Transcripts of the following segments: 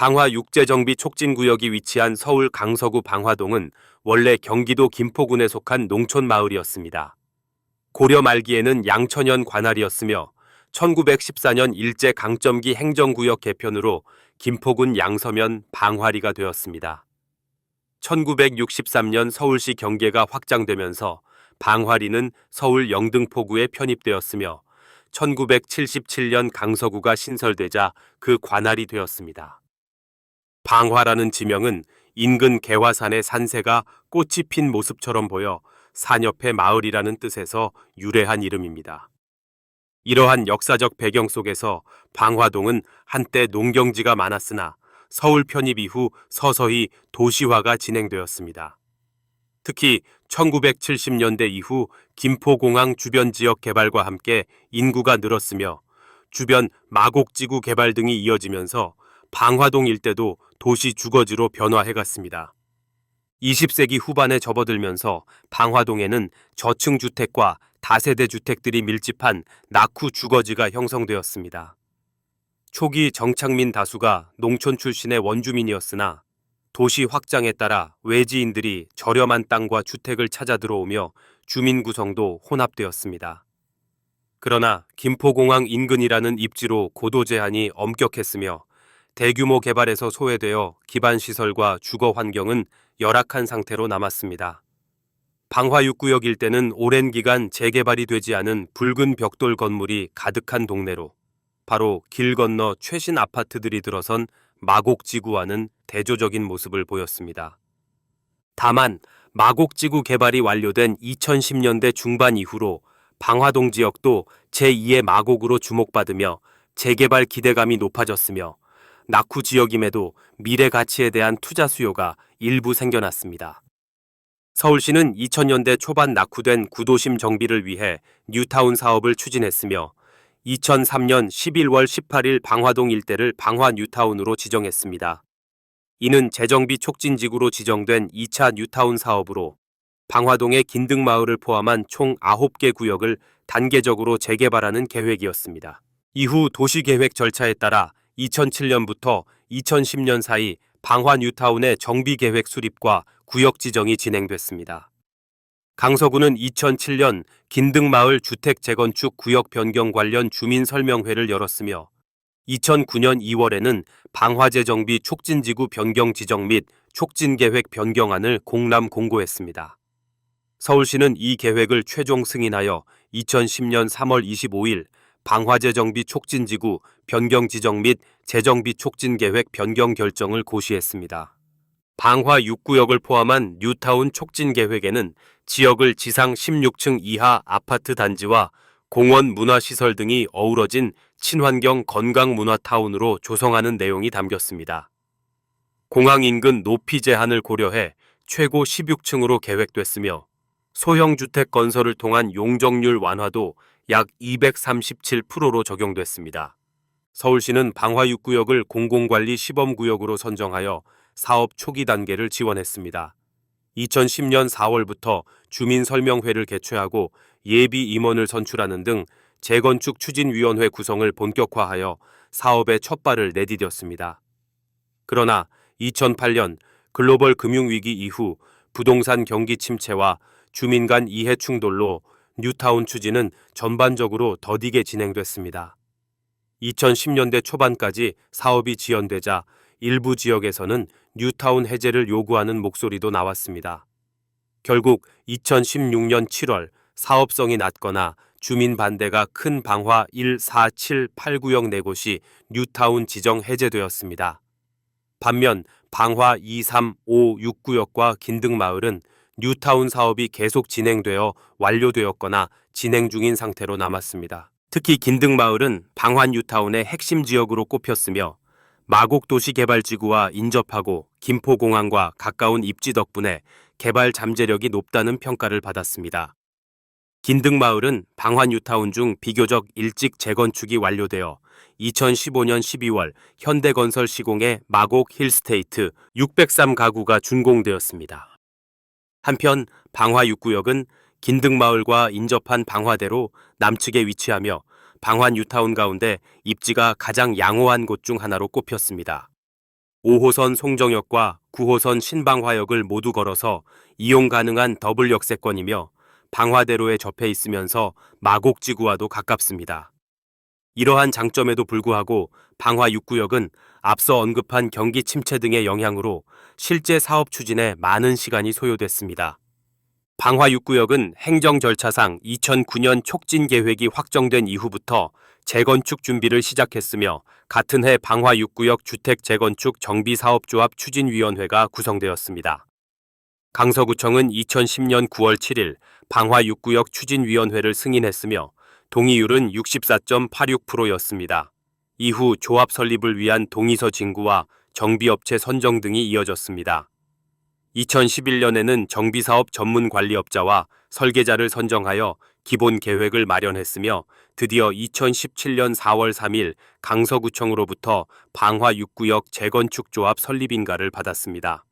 방화 육재정비 촉진구역이 위치한 서울 강서구 방화동은 원래 경기도 김포군에 속한 농촌 마을이었습니다. 고려 말기에는 양천현 관할이었으며 1914년 일제강점기 행정구역 개편으로 김포군 양서면 방화리가 되었습니다. 1963년 서울시 경계가 확장되면서 방화리는 서울 영등포구에 편입되었으며 1977년 강서구가 신설되자 그 관할이 되었습니다. 방화라는 지명은 인근 개화산의 산새가 꽃이 핀 모습처럼 보여 산 옆의 마을이라는 뜻에서 유래한 이름입니다. 이러한 역사적 배경 속에서 방화동은 한때 농경지가 많았으나 서울 편입 이후 서서히 도시화가 진행되었습니다. 특히 1970년대 이후 김포공항 주변 지역 개발과 함께 인구가 늘었으며 주변 마곡지구 개발 등이 이어지면서 방화동 일대도 도시 주거지로 변화해갔습니다. 20세기 후반에 접어들면서 방화동에는 저층 주택과 다세대 주택들이 밀집한 낙후 주거지가 형성되었습니다. 초기 정착민 다수가 농촌 출신의 원주민이었으나 도시 확장에 따라 외지인들이 저렴한 땅과 주택을 찾아 들어오며 주민 구성도 혼합되었습니다. 그러나 김포공항 인근이라는 입지로 고도 제한이 엄격했으며 대규모 개발에서 소외되어 기반시설과 주거 환경은 열악한 상태로 남았습니다. 방화 6구역 일대는 오랜 기간 재개발이 되지 않은 붉은 벽돌 건물이 가득한 동네로 바로 길 건너 최신 아파트들이 들어선 마곡지구와는 대조적인 모습을 보였습니다. 다만 마곡지구 개발이 완료된 2010년대 중반 이후로 방화동 지역도 제2의 마곡으로 주목받으며 재개발 기대감이 높아졌으며 낙후 지역임에도 미래 가치에 대한 투자 수요가 일부 생겨났습니다. 서울시는 2000년대 초반 낙후된 구도심 정비를 위해 뉴타운 사업을 추진했으며 2003년 11월 18일 방화동 일대를 방화 뉴타운으로 지정했습니다. 이는 재정비 촉진지구로 지정된 2차 뉴타운 사업으로 방화동의 긴등마을을 포함한 총 9개 구역을 단계적으로 재개발하는 계획이었습니다. 이후 도시계획 절차에 따라 2007년부터 2010년 사이 방화 뉴타운의 정비계획 수립과 구역 지정이 진행됐습니다. 강서구는 2007년 긴등마을 주택 재건축 구역 변경 관련 주민설명회를 열었으며 2009년 2월에는 방화재 정비 촉진지구 변경 지정 및 촉진계획 변경안을 공람 공고했습니다. 서울시는 이 계획을 최종 승인하여 2010년 3월 25일 방화재 정비 촉진지구 변경 지정 및 재정비 촉진계획 변경 결정을 고시했습니다. 방화 6구역을 포함한 뉴타운 촉진계획에는 지역을 지상 16층 이하 아파트 단지와 공원 문화시설 등이 어우러진 친환경 건강문화타운으로 조성하는 내용이 담겼습니다. 공항 인근 높이 제한을 고려해 최고 16층으로 계획됐으며 소형 주택 건설을 통한 용적률 완화도 약 237%로 적용됐습니다. 서울시는 방화 6구역을 공공관리 시범구역으로 선정하여 사업 초기 단계를 지원했습니다. 2010년 4월부터 주민설명회를 개최하고 예비 임원을 선출하는 등 재건축 추진위원회 구성을 본격화하여 사업의 첫발을 내디뎠습니다. 그러나 2008년 글로벌 금융위기 이후 부동산 경기 침체와 주민 간 이해 충돌로 뉴타운 추진은 전반적으로 더디게 진행됐습니다. 2010년대 초반까지 사업이 지연되자 일부 지역에서는 뉴타운 해제를 요구하는 목소리도 나왔습니다. 결국 2016년 7월 사업성이 낮거나 주민 반대가 큰 방화 1, 4, 7, 8구역 4곳이 뉴타운 지정 해제되었습니다. 반면 방화 2, 3, 5, 6구역과 긴등마을은 뉴타운 사업이 계속 진행되어 완료되었거나 진행 중인 상태로 남았습니다. 특히 긴등마을은 방화 뉴타운의 핵심 지역으로 꼽혔으며 마곡도시개발지구와 인접하고 김포공항과 가까운 입지 덕분에 개발 잠재력이 높다는 평가를 받았습니다. 긴등마을은 방화 뉴타운 중 비교적 일찍 재건축이 완료되어 2015년 12월 현대건설 시공의 마곡 힐스테이트 603가구가 준공되었습니다. 한편 방화 6구역은 긴등마을과 인접한 방화대로 남측에 위치하며 방화 뉴타운 가운데 입지가 가장 양호한 곳 중 하나로 꼽혔습니다. 5호선 송정역과 9호선 신방화역을 모두 걸어서 이용 가능한 더블 역세권이며 방화대로에 접해 있으면서 마곡지구와도 가깝습니다. 이러한 장점에도 불구하고 방화 6구역은 앞서 언급한 경기 침체 등의 영향으로 실제 사업 추진에 많은 시간이 소요됐습니다. 방화 6구역은 행정 절차상 2009년 촉진 계획이 확정된 이후부터 재건축 준비를 시작했으며 같은 해 방화 6구역 주택 재건축 정비사업조합 추진위원회가 구성되었습니다. 강서구청은 2010년 9월 7일 방화 6구역 추진위원회를 승인했으며 동의율은 64.86%였습니다. 이후 조합 설립을 위한 동의서 진구와 정비업체 선정 등이 이어졌습니다. 2011년에는 정비사업 전문관리업자와 설계자를 선정하여 기본 계획을 마련했으며 드디어 2017년 4월 3일 강서구청으로부터 방화 6구역 재건축 조합 설립 인가를 받았습니다.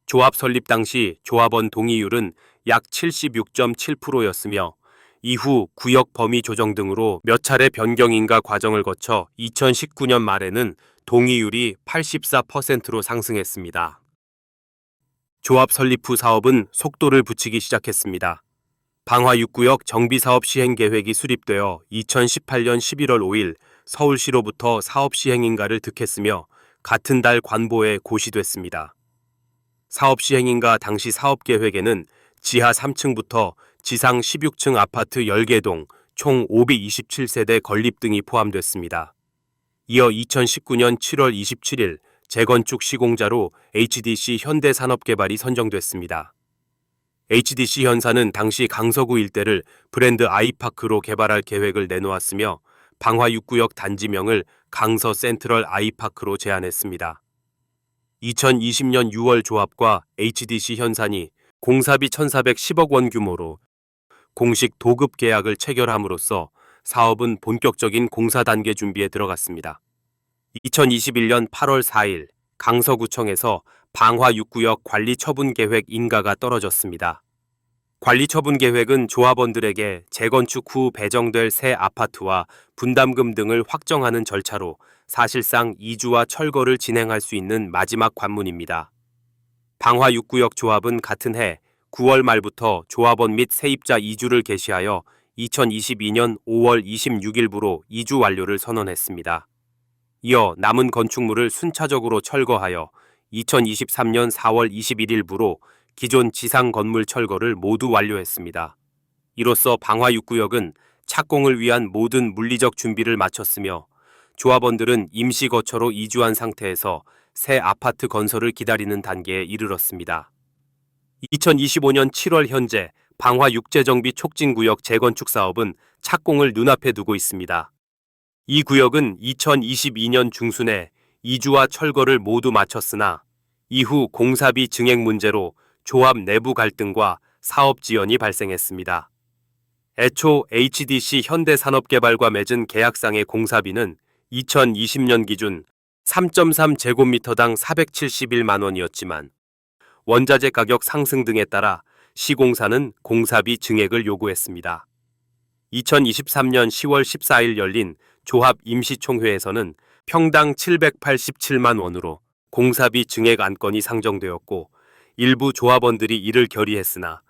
조합 설립 당시 조합원 동의율은 약 76.7%였으며 이후 구역 범위 조정 등으로 몇 차례 변경 인가 과정을 거쳐 2019년 말에는 동의율이 84%로 상승했습니다. 조합 설립 후 사업은 속도를 붙이기 시작했습니다. 방화 6구역 정비사업 시행 계획이 수립되어 2018년 11월 5일 서울시로부터 사업 시행 인가를 득했으며 같은 달 관보에 고시됐습니다. 사업 시행 인가 당시 사업 계획에는 지하 3층부터 지상 16층 아파트 10개 동 총 527세대 건립 등이 포함됐습니다. 이어 2019년 7월 27일 재건축 시공자로 HDC 현대산업개발이 선정됐습니다. HDC 현사는 당시 강서구 일대를 브랜드 아이파크로 개발할 계획을 내놓았으며 방화 6구역 단지명을 강서 센트럴 아이파크로 제안했습니다. 2020년 6월 조합과 HDC 현산이 공사비 1,410억 원 규모로 공식 도급 계약을 체결함으로써 사업은 본격적인 공사 단계 준비에 들어갔습니다. 2021년 8월 4일 강서구청에서 방화 6구역 관리처분 계획 인가가 떨어졌습니다. 관리처분 계획은 조합원들에게 재건축 후 배정될 새 아파트와 분담금 등을 확정하는 절차로 사실상 이주와 철거를 진행할 수 있는 마지막 관문입니다. 방화 6구역 조합은 같은 해 9월 말부터 조합원 및 세입자 이주를 개시하여 2022년 5월 26일부로 이주 완료를 선언했습니다. 이어 남은 건축물을 순차적으로 철거하여 2023년 4월 21일부로 기존 지상 건물 철거를 모두 완료했습니다. 이로써 방화 6구역은 착공을 위한 모든 물리적 준비를 마쳤으며 조합원들은 임시 거처로 이주한 상태에서 새 아파트 건설을 기다리는 단계에 이르렀습니다. 2025년 7월 현재 방화 육재정비 촉진구역 재건축 사업은 착공을 눈앞에 두고 있습니다. 이 구역은 2022년 중순에 이주와 철거를 모두 마쳤으나 이후 공사비 증액 문제로 조합 내부 갈등과 사업 지연이 발생했습니다. 애초 HDC 현대산업개발과 맺은 계약상의 공사비는 2020년 기준 3.3제곱미터당 471만 원이었지만 원자재 가격 상승 등에 따라 시공사는 공사비 증액을 요구했습니다. 2023년 10월 14일 열린 조합 임시총회에서는 평당 787만 원으로 공사비 증액 안건이 상정되었고 일부 조합원들이 이를 결의했으나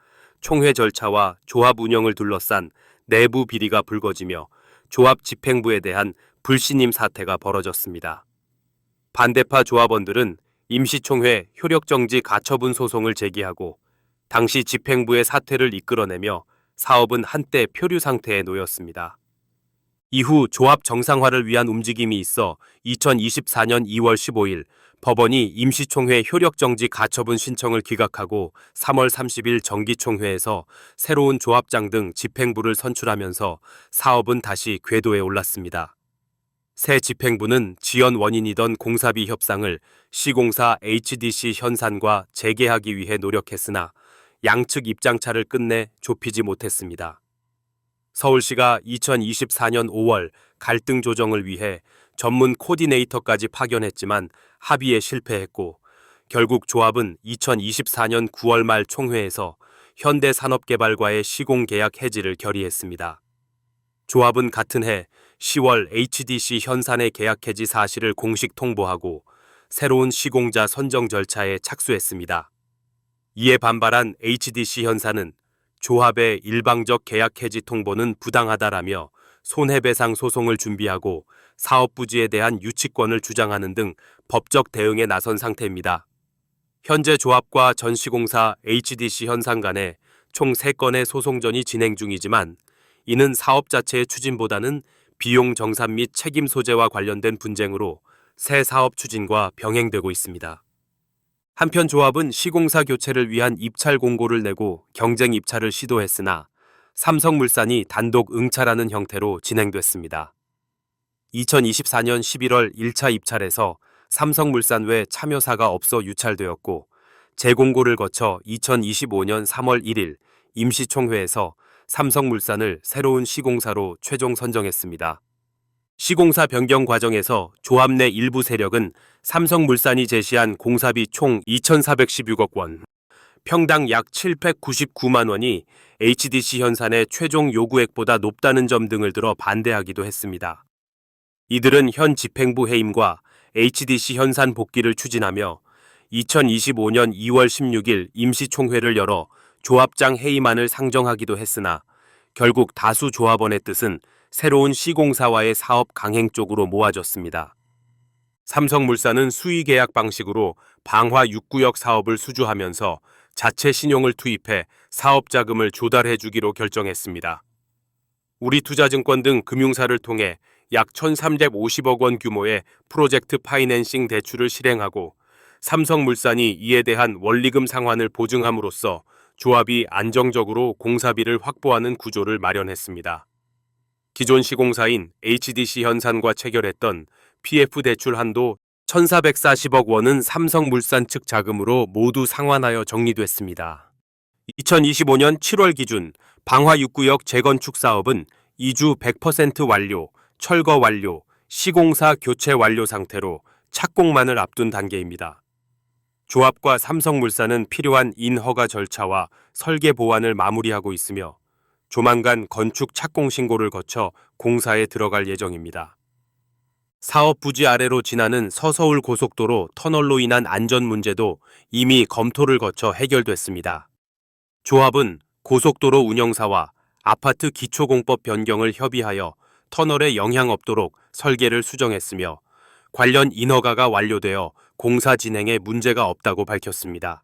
총회 절차와 조합 운영을 둘러싼 내부 비리가 불거지며 조합 집행부에 대한 불신임 사태가 벌어졌습니다. 반대파 조합원들은 임시총회 효력정지 가처분 소송을 제기하고 당시 집행부의 사태를 이끌어내며 사업은 한때 표류 상태에 놓였습니다. 이후 조합 정상화를 위한 움직임이 있어 2024년 2월 15일 법원이 임시총회 효력정지 가처분 신청을 기각하고 3월 30일 정기총회에서 새로운 조합장 등 집행부를 선출하면서 사업은 다시 궤도에 올랐습니다. 새 집행부는 지연 원인이던 공사비 협상을 시공사 HDC 현산과 재개하기 위해 노력했으나 양측 입장차를 끝내 좁히지 못했습니다. 서울시가 2024년 5월 갈등 조정을 위해 전문 코디네이터까지 파견했지만 합의에 실패했고 결국 조합은 2024년 9월 말 총회에서 현대산업개발과의 시공계약 해지를 결의했습니다. 조합은 같은 해 10월 HDC 현산의 계약 해지 사실을 공식 통보하고 새로운 시공자 선정 절차에 착수했습니다. 이에 반발한 HDC 현사는 조합의 일방적 계약 해지 통보는 부당하다라며 손해배상 소송을 준비하고 사업 부지에 대한 유치권을 주장하는 등 법적 대응에 나선 상태입니다. 현재 조합과 전시공사 HDC 현상 간에 총 3건의 소송전이 진행 중이지만 이는 사업 자체의 추진보다는 비용 정산 및 책임 소재와 관련된 분쟁으로 새 사업 추진과 병행되고 있습니다. 한편 조합은 시공사 교체를 위한 입찰 공고를 내고 경쟁 입찰을 시도했으나 삼성물산이 단독 응찰하는 형태로 진행됐습니다. 2024년 11월 1차 입찰에서 삼성물산 외 참여사가 없어 유찰되었고 재공고를 거쳐 2025년 3월 1일 임시총회에서 삼성물산을 새로운 시공사로 최종 선정했습니다. 시공사 변경 과정에서 조합 내 일부 세력은 삼성물산이 제시한 공사비 총 2,416억 원, 평당 약 799만 원이 HDC 현산의 최종 요구액보다 높다는 점 등을 들어 반대하기도 했습니다. 이들은 현 집행부 해임과 HDC 현산 복귀를 추진하며 2025년 2월 16일 임시총회를 열어 조합장 해임안을 상정하기도 했으나 결국 다수 조합원의 뜻은 새로운 시공사와의 사업 강행 쪽으로 모아졌습니다. 삼성물산은 수의계약 방식으로 방화 6구역 사업을 수주하면서 자체 신용을 투입해 사업 자금을 조달해 주기로 결정했습니다. 우리투자증권 등 금융사를 통해 약 1,350억 원 규모의 프로젝트 파이낸싱 대출을 실행하고 삼성물산이 이에 대한 원리금 상환을 보증함으로써 조합이 안정적으로 공사비를 확보하는 구조를 마련했습니다. 기존 시공사인 HDC 현산과 체결했던 PF 대출 한도 1,440억 원은 삼성물산 측 자금으로 모두 상환하여 정리됐습니다. 2025년 7월 기준 방화 6구역 재건축 사업은 이주 100% 완료, 철거 완료, 시공사 교체 완료 상태로 착공만을 앞둔 단계입니다. 조합과 삼성물산은 필요한 인허가 절차와 설계 보완을 마무리하고 있으며 조만간 건축 착공 신고를 거쳐 공사에 들어갈 예정입니다. 사업 부지 아래로 지나는 서서울 고속도로 터널로 인한 안전 문제도 이미 검토를 거쳐 해결됐습니다. 조합은 고속도로 운영사와 아파트 기초공법 변경을 협의하여 터널에 영향 없도록 설계를 수정했으며 관련 인허가가 완료되어 공사 진행에 문제가 없다고 밝혔습니다.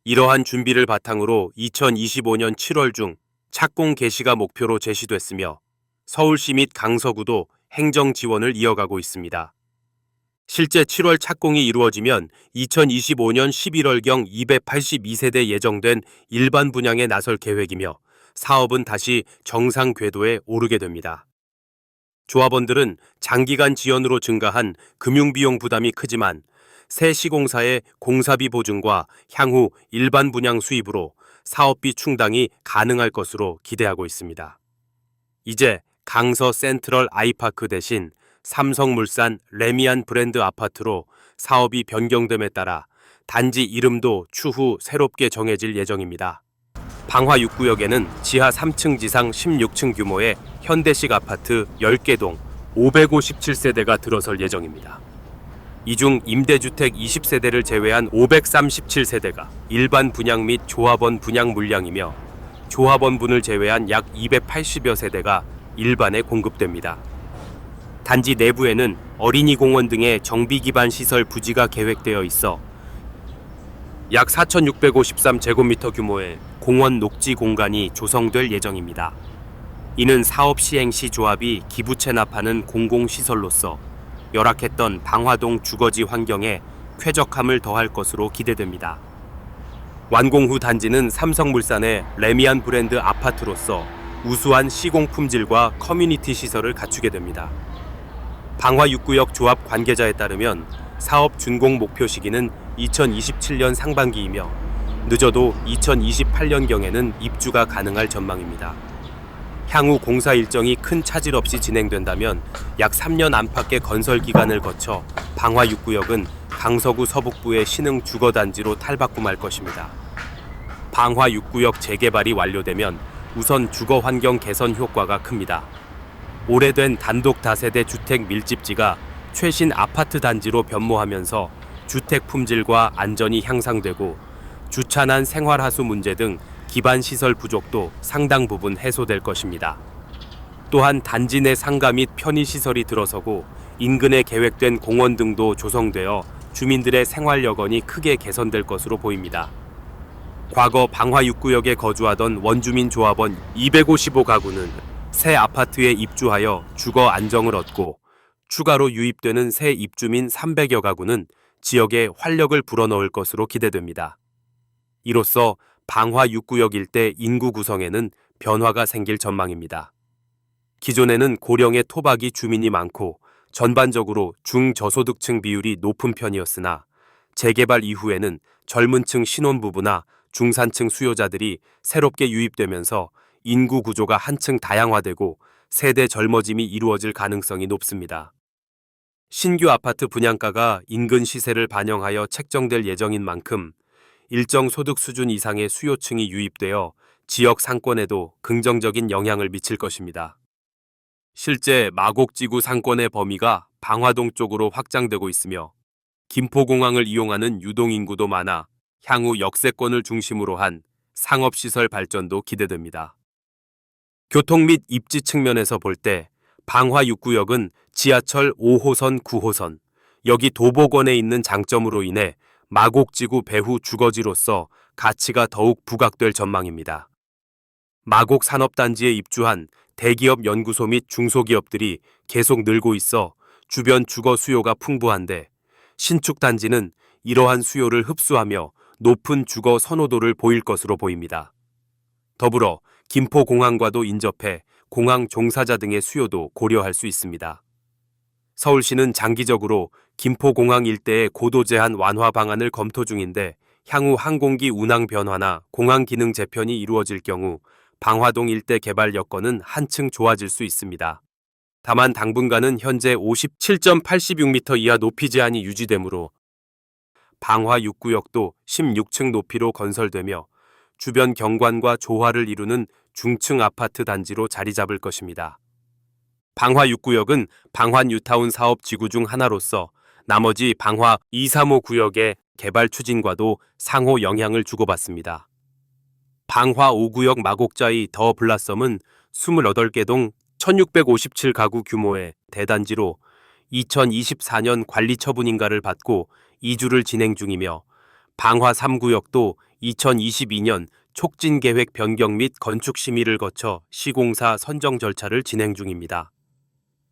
이러한 준비를 바탕으로 2025년 7월 중 착공 개시가 목표로 제시됐으며 서울시 및 강서구도 행정 지원을 이어가고 있습니다. 실제 7월 착공이 이루어지면 2025년 11월경 282세대 예정된 일반 분양에 나설 계획이며 사업은 다시 정상 궤도에 오르게 됩니다. 조합원들은 장기간 지연으로 증가한 금융비용 부담이 크지만 새 시공사의 공사비 보증과 향후 일반 분양 수입으로 사업비 충당이 가능할 것으로 기대하고 있습니다. 이제 강서 센트럴 아이파크 대신 삼성물산 레미안 브랜드 아파트로 사업이 변경됨에 따라 단지 이름도 추후 새롭게 정해질 예정입니다. 방화 6구역에는 지하 3층 지상 16층 규모의 현대식 아파트 10개 동 557세대가 들어설 예정입니다. 이 중 임대주택 20세대를 제외한 537세대가 일반 분양 및 조합원 분양 물량이며 조합원분을 제외한 약 280여 세대가 일반에 공급됩니다. 단지 내부에는 어린이 공원 등의 정비 기반 시설 부지가 계획되어 있어 약 4,653제곱미터 규모의 공원 녹지 공간이 조성될 예정입니다. 이는 사업 시행 시 조합이 기부 체납하는 공공시설로서 열악했던 방화동 주거지 환경에 쾌적함을 더할 것으로 기대됩니다. 완공 후 단지는 삼성물산의 레미안 브랜드 아파트로서 우수한 시공 품질과 커뮤니티 시설을 갖추게 됩니다. 방화 6구역 조합 관계자에 따르면 사업 준공 목표 시기는 2027년 상반기이며 늦어도 2028년경에는 입주가 가능할 전망입니다. 향후 공사 일정이 큰 차질 없이 진행된다면 약 3년 안팎의 건설 기간을 거쳐 방화 6구역은 강서구 서북부의 신흥 주거단지로 탈바꿈할 것입니다. 방화 6구역 재개발이 완료되면 우선 주거 환경 개선 효과가 큽니다. 오래된 단독 다세대 주택 밀집지가 최신 아파트 단지로 변모하면서 주택 품질과 안전이 향상되고 주차난 생활하수 문제 등 기반 시설 부족도 상당 부분 해소될 것입니다. 또한 단지 내 상가 및 편의시설이 들어서고 인근에 계획된 공원 등도 조성되어 주민들의 생활 여건이 크게 개선될 것으로 보입니다. 과거 방화 6구역에 거주하던 원주민 조합원 255가구는 새 아파트에 입주하여 주거 안정을 얻고 추가로 유입되는 새 입주민 300여 가구는 지역에 활력을 불어넣을 것으로 기대됩니다. 이로써 방화 6구역 일대 인구 구성에는 변화가 생길 전망입니다. 기존에는 고령의 토박이 주민이 많고 전반적으로 중저소득층 비율이 높은 편이었으나 재개발 이후에는 젊은 층 신혼부부나 중산층 수요자들이 새롭게 유입되면서 인구 구조가 한층 다양화되고 세대 젊어짐이 이루어질 가능성이 높습니다. 신규 아파트 분양가가 인근 시세를 반영하여 책정될 예정인 만큼 일정 소득 수준 이상의 수요층이 유입되어 지역 상권에도 긍정적인 영향을 미칠 것입니다. 실제 마곡지구 상권의 범위가 방화동 쪽으로 확장되고 있으며 김포공항을 이용하는 유동인구도 많아 향후 역세권을 중심으로 한 상업시설 발전도 기대됩니다. 교통 및 입지 측면에서 볼 때 방화 6구역은 지하철 5호선, 9호선, 여기 도보권에 있는 장점으로 인해 마곡지구 배후 주거지로서 가치가 더욱 부각될 전망입니다. 마곡 산업단지에 입주한 대기업 연구소 및 중소기업들이 계속 늘고 있어 주변 주거 수요가 풍부한데 신축 단지는 이러한 수요를 흡수하며 높은 주거 선호도를 보일 것으로 보입니다. 더불어 김포공항과도 인접해 공항 종사자 등의 수요도 고려할 수 있습니다. 서울시는 장기적으로 김포공항 일대의 고도 제한 완화 방안을 검토 중인데 향후 항공기 운항 변화나 공항 기능 재편이 이루어질 경우 방화동 일대 개발 여건은 한층 좋아질 수 있습니다. 다만 당분간은 현재 57.86m 이하 높이 제한이 유지되므로 방화 6구역도 16층 높이로 건설되며 주변 경관과 조화를 이루는 중층 아파트 단지로 자리 잡을 것입니다. 방화 6구역은 방환 뉴타운 사업 지구 중 하나로서 나머지 방화 2, 3호 구역의 개발 추진과도 상호 영향을 주고받습니다. 방화 5구역 마곡자이 더 블라썸은 28개 동 1657가구 규모의 대단지로 2024년 관리 처분 인가를 받고 이주를 진행 중이며 방화 3구역도 2022년 촉진계획 변경 및 건축 심의를 거쳐 시공사 선정 절차를 진행 중입니다.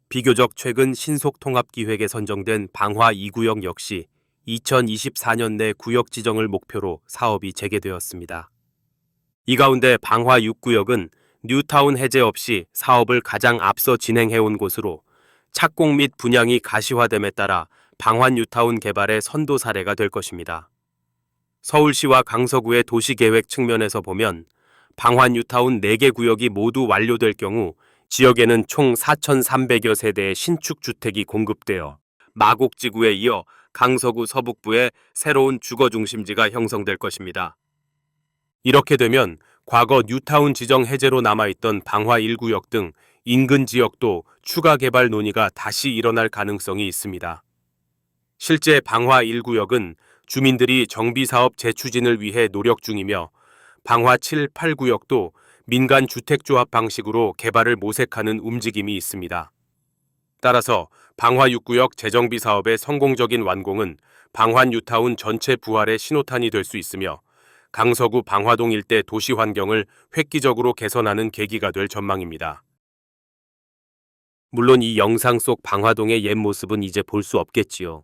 비교적 최근 신속통합기획에 선정된 방화 2구역 역시 2024년 내 구역 지정을 목표로 사업이 재개되었습니다. 이 가운데 방화 6구역은 뉴타운 해제 없이 사업을 가장 앞서 진행해온 곳으로 착공 및 분양이 가시화됨에 따라 방환 뉴타운 개발의 선도 사례가 될 것입니다. 서울시와 강서구의 도시계획 측면에서 보면 방환 뉴타운 4개 구역이 모두 완료될 경우 지역에는 총 4,300여 세대의 신축 주택이 공급되어 마곡지구에 이어 강서구 서북부에 새로운 주거 중심지가 형성될 것입니다. 이렇게 되면 과거 뉴타운 지정 해제로 남아있던 방화 1구역 등 인근 지역도 추가 개발 논의가 다시 일어날 가능성이 있습니다. 실제 방화 1구역은 주민들이 정비사업 재추진을 위해 노력 중이며 방화 7, 8구역도 민간 주택조합 방식으로 개발을 모색하는 움직임이 있습니다. 따라서 방화 6구역 재정비 사업의 성공적인 완공은 방환 뉴타운 전체 부활의 신호탄이 될 수 있으며 강서구 방화동 일대 도시 환경을 획기적으로 개선하는 계기가 될 전망입니다. 물론 이 영상 속 방화동의 옛 모습은 이제 볼 수 없겠지요.